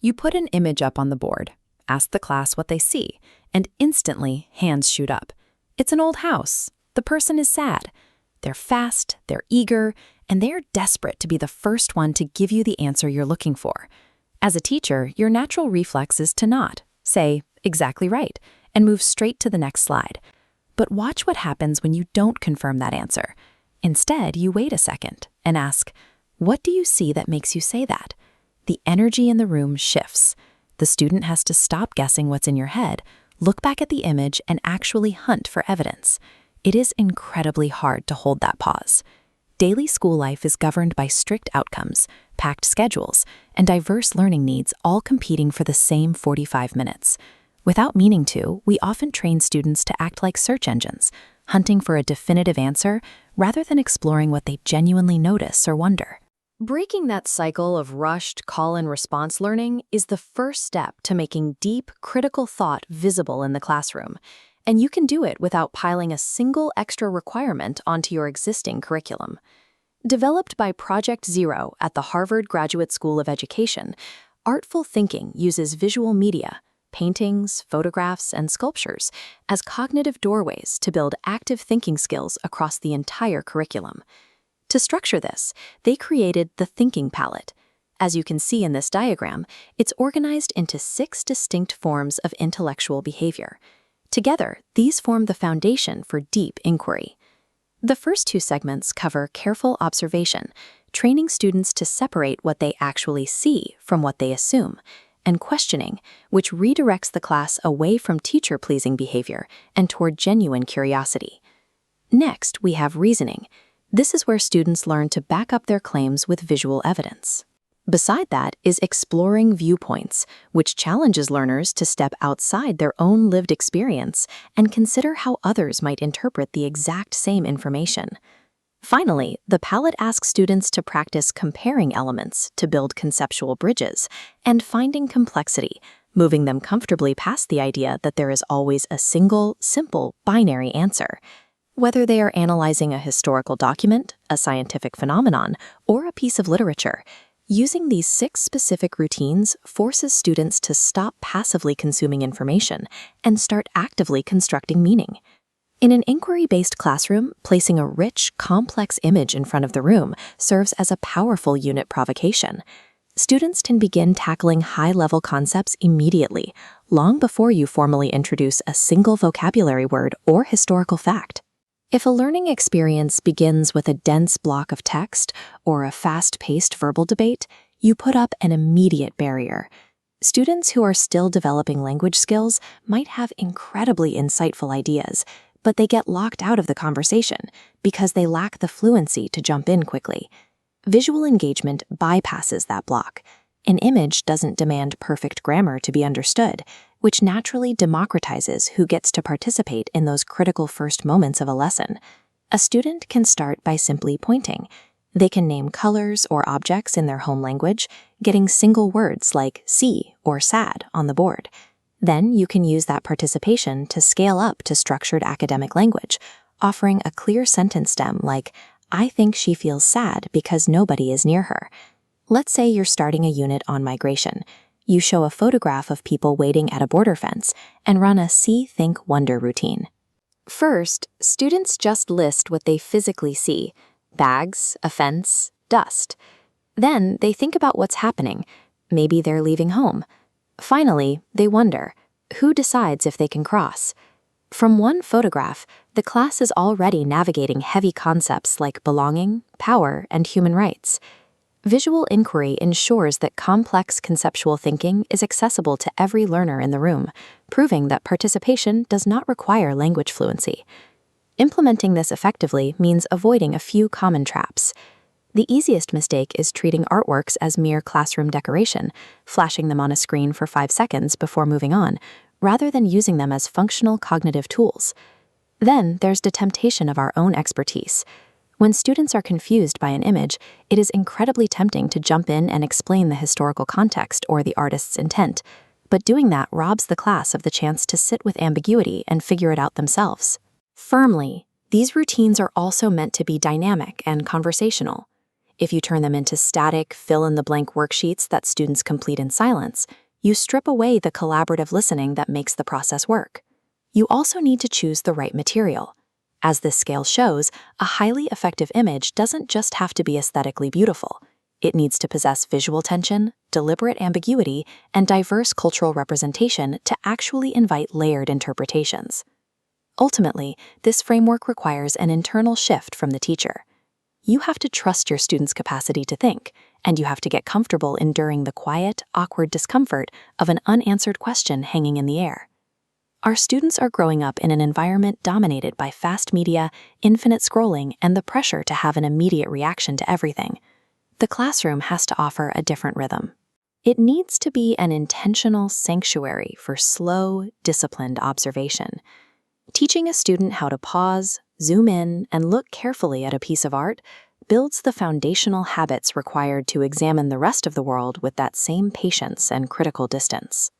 You put an image up on the board, ask the class what they see, and instantly hands shoot up. It's an old house. The person is sad. They're fast, they're eager, and they're desperate to be the first one to give you the answer you're looking for. As a teacher, your natural reflex is to nod, say, exactly right, and move straight to the next slide. But watch what happens when you don't confirm that answer. Instead, you wait a second and ask, what do you see that makes you say that? The energy in the room shifts. The student has to stop guessing what's in your head, look back at the image, and actually hunt for evidence. It is incredibly hard to hold that pause. Daily school life is governed by strict outcomes, packed schedules, and diverse learning needs all competing for the same 45 minutes. Without meaning to, we often train students to act like search engines, hunting for a definitive answer rather than exploring what they genuinely notice or wonder. Breaking that cycle of rushed call-and-response learning is the first step to making deep, critical thought visible in the classroom. And you can do it without piling a single extra requirement onto your existing curriculum. Developed by Project Zero at the Harvard Graduate School of Education, Artful Thinking uses visual media, paintings, photographs, and sculptures as cognitive doorways to build active thinking skills across the entire curriculum. To structure this, they created the thinking palette. As you can see in this diagram, it's organized into 6 distinct forms of intellectual behavior. Together, these form the foundation for deep inquiry. The first 2 segments cover careful observation, training students to separate what they actually see from what they assume, and questioning, which redirects the class away from teacher-pleasing behavior and toward genuine curiosity. Next, we have reasoning. This is where students learn to back up their claims with visual evidence. Beside that is exploring viewpoints, which challenges learners to step outside their own lived experience and consider how others might interpret the exact same information. Finally, the palette asks students to practice comparing elements to build conceptual bridges and finding complexity, moving them comfortably past the idea that there is always a single, simple, binary answer. Whether they are analyzing a historical document, a scientific phenomenon, or a piece of literature, using these 6 specific routines forces students to stop passively consuming information and start actively constructing meaning. In an inquiry-based classroom, placing a rich, complex image in front of the room serves as a powerful unit provocation. Students can begin tackling high-level concepts immediately, long before you formally introduce a single vocabulary word or historical fact. If a learning experience begins with a dense block of text or a fast-paced verbal debate, you put up an immediate barrier. Students who are still developing language skills might have incredibly insightful ideas, but they get locked out of the conversation because they lack the fluency to jump in quickly. Visual engagement bypasses that block. An image doesn't demand perfect grammar to be understood, which naturally democratizes who gets to participate in those critical first moments of a lesson. A student can start by simply pointing. They can name colors or objects in their home language, getting single words like see or sad on the board. Then you can use that participation to scale up to structured academic language, offering a clear sentence stem like, I think she feels sad because nobody is near her. Let's say you're starting a unit on migration. You show a photograph of people waiting at a border fence and run a see, think, wonder routine. First, students just list what they physically see: bags, a fence, dust. Then they think about what's happening. Maybe they're leaving home. Finally, they wonder, who decides if they can cross? From one photograph, the class is already navigating heavy concepts like belonging, power, and human rights. Visual inquiry ensures that complex conceptual thinking is accessible to every learner in the room, proving that participation does not require language fluency. Implementing this effectively means avoiding a few common traps. The easiest mistake is treating artworks as mere classroom decoration, flashing them on a screen for 5 seconds before moving on, rather than using them as functional cognitive tools. Then there's the temptation of our own expertise. When students are confused by an image, it is incredibly tempting to jump in and explain the historical context or the artist's intent, but doing that robs the class of the chance to sit with ambiguity and figure it out themselves. Firmly, these routines are also meant to be dynamic and conversational. If you turn them into static, fill-in-the-blank worksheets that students complete in silence, you strip away the collaborative listening that makes the process work. You also need to choose the right material. As this scale shows, a highly effective image doesn't just have to be aesthetically beautiful. It needs to possess visual tension, deliberate ambiguity, and diverse cultural representation to actually invite layered interpretations. Ultimately, this framework requires an internal shift from the teacher. You have to trust your students' capacity to think, and you have to get comfortable enduring the quiet, awkward discomfort of an unanswered question hanging in the air. Our students are growing up in an environment dominated by fast media, infinite scrolling, and the pressure to have an immediate reaction to everything. The classroom has to offer a different rhythm. It needs to be an intentional sanctuary for slow, disciplined observation. Teaching a student how to pause, zoom in, and look carefully at a piece of art builds the foundational habits required to examine the rest of the world with that same patience and critical distance.